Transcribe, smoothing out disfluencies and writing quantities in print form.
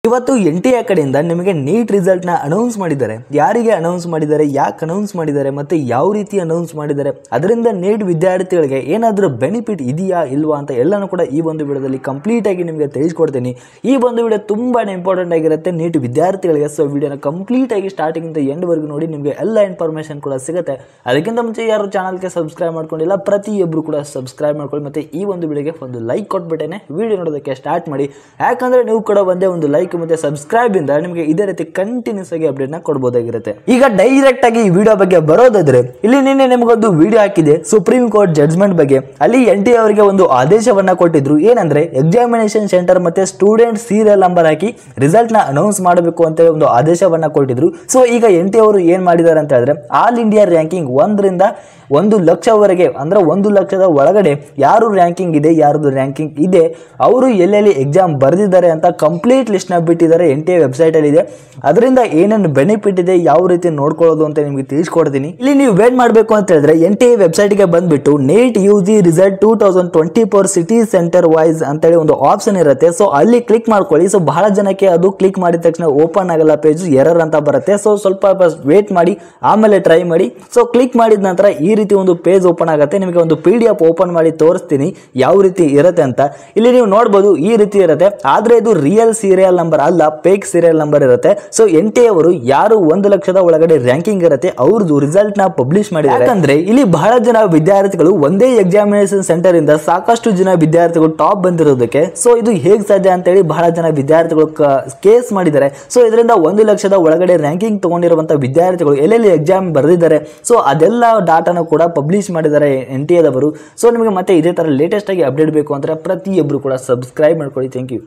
ಇವತ್ತು NTA ಕಡೆಯಿಂದ ನಿಮಗೆ ನೀಟ್ ರಿಸಲ್ಟ್ ನ ಅನೌನ್ಸ್ ಮಾಡಿದ್ದಾರೆ. ಯಾರಿಗೆ ಅನೌನ್ಸ್ ಮಾಡಿದ್ದಾರೆ, ಯಾಕೆ ಅನೌನ್ಸ್ ಮಾಡಿದ್ದಾರೆ ಮತ್ತೆ ಯಾವ ರೀತಿ ಅನೌನ್ಸ್ ಮಾಡಿದ್ದಾರೆ, ಅದರಿಂದ ನೀಟ್ ವಿದ್ಯಾರ್ಥಿಗಳಿಗೆ ಏನಾದರೂ ಬೆನಿಫಿಟ್ ಇದೆಯಾ ಇಲ್ವಾ ಅಂತ ಎಲ್ಲಾನು ಕೂಡ ಈ ಒಂದು ವಿಡಿಯೋದಲ್ಲಿ ಕಂಪ್ಲೀಟ್ ಆಗಿ ನಿಮಗೆ ತಿಳಿಸ್ಕೊಡ್ತೀನಿ. ಈ ಒಂದು ವಿಡಿಯೋ ತುಂಬಾನೇ ಇಂಪಾರ್ಟೆಂಟ್ ಆಗಿರುತ್ತೆ ನೀಟ್ ವಿದ್ಯಾರ್ಥಿಗಳಿಗೆ. ಸೊ ವಿಡಿಯೋನ ಕಂಪ್ಲೀಟ್ ಆಗಿ ಸ್ಟಾರ್ಟಿಂಗ್ ಇಂದ ಎಂಡ್ ವರೆಗೂ ನೋಡಿ, ನಿಮಗೆ ಎಲ್ಲ ಇನ್ಫಾರ್ಮೇಶನ್ ಕೂಡ ಸಿಗುತ್ತೆ. ಅದಕ್ಕಿಂತ ಮುಂಚೆ ಯಾರು ಚಾನಲ್ಗೆ ಸಬ್ಸ್ಕ್ರೈಬ್ ಮಾಡ್ಕೊಂಡಿಲ್ಲ ಪ್ರತಿಯೊಬ್ಬರು ಕೂಡ ಸಬ್ಸ್ಕ್ರೈಬ್ ಮಾಡ್ಕೊಳ್ಳಿ. ಮತ್ತೆ ಈ ಒಂದು ವಿಡಿಯೋಗೆ ಒಂದು ಲೈಕ್ ಕೊಟ್ಬಿಟ್ಟೇನೆ ವಿಡಿಯೋ ನೋಡೋದಕ್ಕೆ ಸ್ಟಾರ್ಟ್ ಮಾಡಿ. ಯಾಕಂದ್ರೆ ನೀವು ಕೂಡ ಒಂದೇ ಒಂದು ಲೈಕ್ ಮತ್ತೆ ಸಬ್ಸ್ಕ್ರೈಬ್ ಇಂದ ನಿಮಗೆ ಇದೇ ರೀತಿ ಕಂಟಿನ್ಯೂಸ್ ಆಗಿ ಅಪ್ಡೇಟ್ ನ ಕೊಡಬಹುದಾಗಿರುತ್ತೆ. ಈಗ ಡೈರೆಕ್ಟ್ ಆಗಿ ಈ ವಿಡಿಯೋ ಬಗ್ಗೆ ಬರೋದಾದ್ರೆ, ಇಲ್ಲಿ ನಿನ್ನೆ ನಿಮಗೊಂದು ವಿಡಿಯೋ ಹಾಕಿದೆ ಸುಪ್ರೀಂ ಕೋರ್ಟ್ ಜಡ್ಜ್ಮೆಂಟ್ ಬಗ್ಗೆ. ಅಲ್ಲಿ NTA ಅವರಿಗೆ ಒಂದು ಆದೇಶವನ್ನ ಕೊಟ್ಟಿದ್ರು. ಏನಂದ್ರೆ ಎಕ್ಸಾಮಿನೇಷನ್ ಸೆಂಟರ್ ಮತ್ತೆ ಸ್ಟೂಡೆಂಟ್ ಸೀರಿಯಲ್ ನಂಬರ್ ಹಾಕಿ ರಿಸಲ್ಟ್ ನ ಅನೌನ್ಸ್ ಮಾಡಬೇಕು ಅಂತ ಒಂದು ಆದೇಶವನ್ನ ಕೊಟ್ಟಿದ್ರು. ಸೊ ಈಗ NTA ಅವರು ಏನ್ ಮಾಡಿದ್ದಾರೆ ಅಂತ ಹೇಳಿದ್ರೆ, ಆಲ್ ಇಂಡಿಯಾ ರ್ಯಾಂಕಿಂಗ್ 1 ರಿಂದ 1 ಲಕ್ಷವರೆಗೆ, ಅಂದ್ರೆ 1 ಲಕ್ಷದ ಒಳಗಡೆ ಯಾರು ರ್ಯಾಂಕಿಂಗ್ ಇದೆ, ಯಾರದು ರ್ಯಾಂಕಿಂಗ್ ಇದೆ, ಅವರು ಎಲ್ಲೆಲ್ಲಿ ಎಕ್ಸಾಮ್ ಬರೆದಿದ್ದಾರೆ ಅಂತ ಕಂಪ್ಲೀಟ್ ಲಿಸ್ಟ್ ನ ಬಿಟ್ಟಿದ್ದಾರೆ. NTA ವೆಬ್ಸೈಟ್ ಅಲ್ಲಿ ಇದೆ. ಅದರಿಂದ ಏನೇನು ಬೆನಿಫಿಟ್ ಇದೆ, ಯಾವ ರೀತಿ ನೋಡ್ಕೊಳ್ಳೋದು ಅಂತ ನಿಮಗೆ ತಿಳಿಸ್ಕೊಡ್ತೀನಿ. ಇಲ್ಲಿ ನೀವು ವೇಟ್ ಮಾಡಬೇಕು ಅಂತ ಹೇಳಿದ್ರೆ NTA ವೆಬ್ಸೈಟ್ ಗೆ ಬಂದ್ಬಿಟ್ಟು NEET UG result 2024 city centre wise ಅಂತೇಳಿ ಒಂದು ಆಪ್ಷನ್ ಇರುತ್ತೆ. ಸೊ ಅಲ್ಲಿ ಕ್ಲಿಕ್ ಮಾಡ್ಕೊಳ್ಳಿ. ಸೊ ಬಹಳ ಜನಕ್ಕೆ ಅದು ಕ್ಲಿಕ್ ಮಾಡಿದ ತಕ್ಷಣ ಓಪನ್ ಆಗಲ್ಲ, ಪೇಜ್ ಎರರ್ ಅಂತ ಬರುತ್ತೆ. ಸೊ ಸ್ವಲ್ಪ ವೇಟ್ ಮಾಡಿ, ಆಮೇಲೆ ಟ್ರೈ ಮಾಡಿ. ಸೊ ಕ್ಲಿಕ್ ಮಾಡಿದ ನಂತರ ಈ ರೀತಿ ಒಂದು ಪೇಜ್ ಓಪನ್ ಆಗುತ್ತೆ. ನಿಮಗೆ ಒಂದು PDF ಓಪನ್ ಮಾಡಿ ತೋರಿಸ್ತೀನಿ ಯಾವ ರೀತಿ ಇರುತ್ತೆ ಅಂತ. ಇಲ್ಲಿ ನೀವು ನೋಡಬಹುದು ಈ ರೀತಿ ಇರುತ್ತೆ. ಆದ್ರೆ ಇದು ರಿಯಲ್ ಸೀರಿಯಲ್ ನಂಬರ್ ಅಲ್ಲ, ಫೇಕ್ ಸೀರಿಯಲ್ ನಂಬರ್ ಇರುತ್ತೆ. ಸೊ NTA ಅವರು ಯಾರು 1 ಲಕ್ಷದ ಒಳಗಡೆ ರ್ಯಾಂಕಿಂಗ್ ಇರುತ್ತೆ ಅವ್ರದ್ದು ರಿಸಲ್ಟ್ ನ ಪಬ್ಲಿಷ್ ಮಾಡಿದ್ದಾರೆ. ಯಾಕಂದ್ರೆ ಇಲ್ಲಿ ಬಹಳ ಜನ ವಿದ್ಯಾರ್ಥಿಗಳು ಒಂದೇ ಎಕ್ಸಾಮಿನೇಷನ್ ಸೆಂಟರ್ ಇಂದ ಸಾಕಷ್ಟು ಜನ ವಿದ್ಯಾರ್ಥಿಗಳು ಟಾಪ್ ಬಂದಿರೋದಕ್ಕೆ ಸೊ ಇದು ಹೇಗೆ ಸಾಧ್ಯ ಅಂತ ಹೇಳಿ ಬಹಳ ಜನ ವಿದ್ಯಾರ್ಥಿಗಳು ಕೇಸ್ ಮಾಡಿದ್ದಾರೆ. ಸೊ ಇದರಿಂದ 1 ಲಕ್ಷದ ಒಳಗಡೆ ರ್ಯಾಂಕಿಂಗ್ ತಗೊಂಡಿರುವಂತಹ ವಿದ್ಯಾರ್ಥಿಗಳು ಎಲ್ಲೆಲ್ಲಿ ಎಕ್ಸಾಮ್ ಬರೆದಿದ್ದಾರೆ ಸೊ ಅದೆಲ್ಲ ಡಾಟಾನು ಕೂಡ ಪಬ್ಲಿಷ್ ಮಾಡಿದ್ದಾರೆ NTA ದವರು. ಸೊ ನಿಮಗೆ ಮತ್ತೆ ಇದೇ ತರ ಲೇಟೆಸ್ಟ್ ಆಗಿ ಅಪ್ಡೇಟ್ ಬೇಕು ಅಂದ್ರೆ ಪ್ರತಿಯೊಬ್ಬರು ಕೂಡ ಸಬ್ಸ್ಕ್ರೈಬ್ ಮಾಡ್ಕೊಳ್ಳಿ. Thank you.